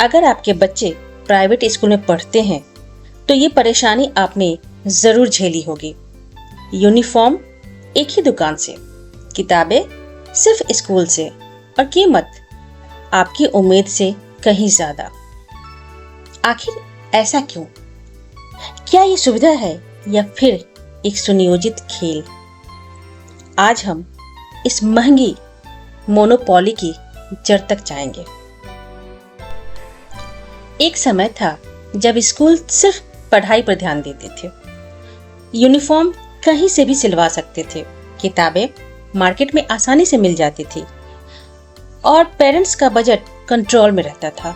अगर आपके बच्चे प्राइवेट स्कूल में पढ़ते हैं तो ये परेशानी आपने जरूर झेली होगी। यूनिफॉर्म एक ही दुकान से, किताबें सिर्फ स्कूल से और कीमत आपकी उम्मीद से कहीं ज्यादा। आखिर ऐसा क्यों? क्या ये सुविधा है या फिर एक सुनियोजित खेल? आज हम इस महंगी मोनोपोली की जड़ तक जाएंगे। एक समय था जब स्कूल सिर्फ पढ़ाई पर ध्यान देते थे। यूनिफॉर्म कहीं से भी सिलवा सकते थे, किताबें मार्केट में आसानी से मिल जाती थी और पेरेंट्स का बजट कंट्रोल में रहता था।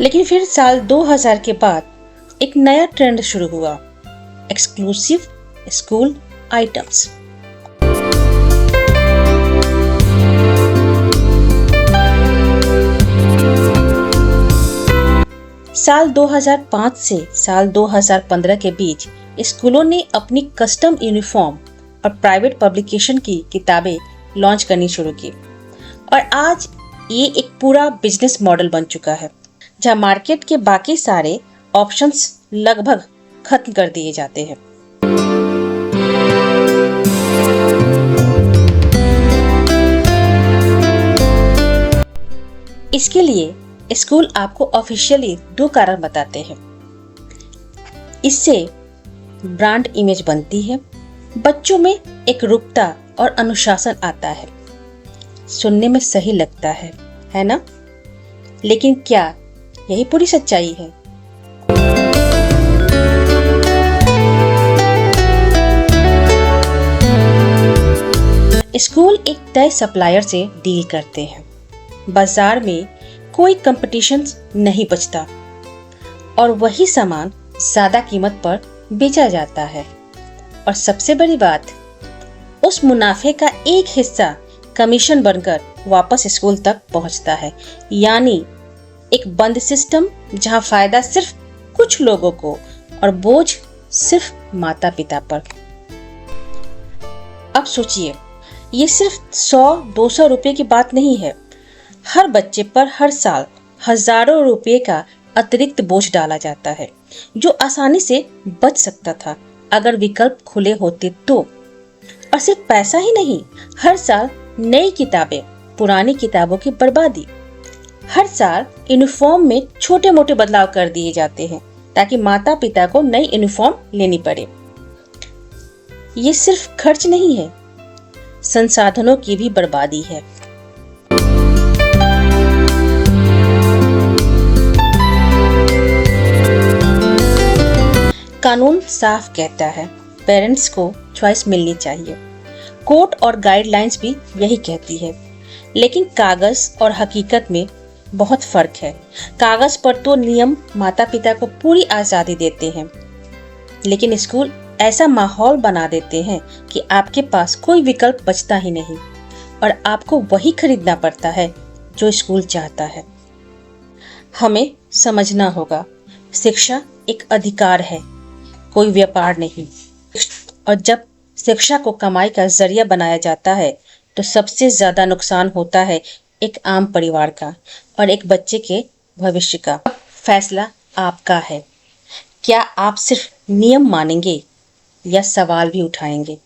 लेकिन फिर साल 2000 के बाद एक नया ट्रेंड शुरू हुआ, एक्सक्लूसिव स्कूल आइटम्स। साल 2005 से साल 2015 के बीच स्कूलों ने अपनी कस्टम यूनिफॉर्म और प्राइवेट पब्लिकेशन की किताबें लॉन्च करनी शुरू की और आज ये एक पूरा बिजनेस मॉडल बन चुका है, जहां मार्केट के बाकी सारे ऑप्शंस लगभग खत्म कर दिए जाते हैं। इसके लिए स्कूल आपको ऑफिशियली 2 कारण बताते हैं। इससे ब्रांड इमेज बनती है, बच्चों में एक रुकता और अनुशासन आता है। सुनने में सही लगता है ना? लेकिन क्या यही पूरी सच्चाई है? स्कूल एक तय सप्लायर से डील करते हैं, बाजार में कोई कंपटीशन नहीं बचता और वही सामान ज्यादा कीमत पर बेचा जाता है। और सबसे बड़ी बात, उस मुनाफे का एक हिस्सा कमीशन बनकर वापस स्कूल तक पहुंचता है। यानी एक बंद सिस्टम जहां फायदा सिर्फ कुछ लोगों को और बोझ सिर्फ माता पिता पर। अब सोचिए, ये सिर्फ 100-200 रुपए की बात नहीं है। हर बच्चे पर हर साल हजारों रुपए का अतिरिक्त बोझ डाला जाता है, जो आसानी से बच सकता था अगर विकल्प खुले होते तो। और सिर्फ पैसा ही नहीं, हर साल नई किताबें, पुरानी किताबों की बर्बादी। हर साल यूनिफॉर्म में छोटे मोटे बदलाव कर दिए जाते हैं ताकि माता पिता को नई यूनिफॉर्म लेनी पड़े। ये सिर्फ खर्च नहीं है, संसाधनों की भी बर्बादी है। कानून साफ कहता है, पेरेंट्स को चॉइस मिलनी चाहिए। कोर्ट और गाइडलाइंस भी यही कहती है। लेकिन कागज और हकीकत में बहुत फर्क है। कागज पर तो नियम माता पिता को पूरी आजादी देते हैं, लेकिन स्कूल ऐसा माहौल बना देते हैं कि आपके पास कोई विकल्प बचता ही नहीं और आपको वही खरीदना पड़ता है जो स्कूल चाहता है। हमें समझना होगा, शिक्षा एक अधिकार है, कोई व्यापार नहीं। और जब शिक्षा को कमाई का जरिया बनाया जाता है तो सबसे ज्यादा नुकसान होता है एक आम परिवार का और एक बच्चे के भविष्य का। फैसला आपका है। क्या आप सिर्फ नियम मानेंगे या सवाल भी उठाएंगे?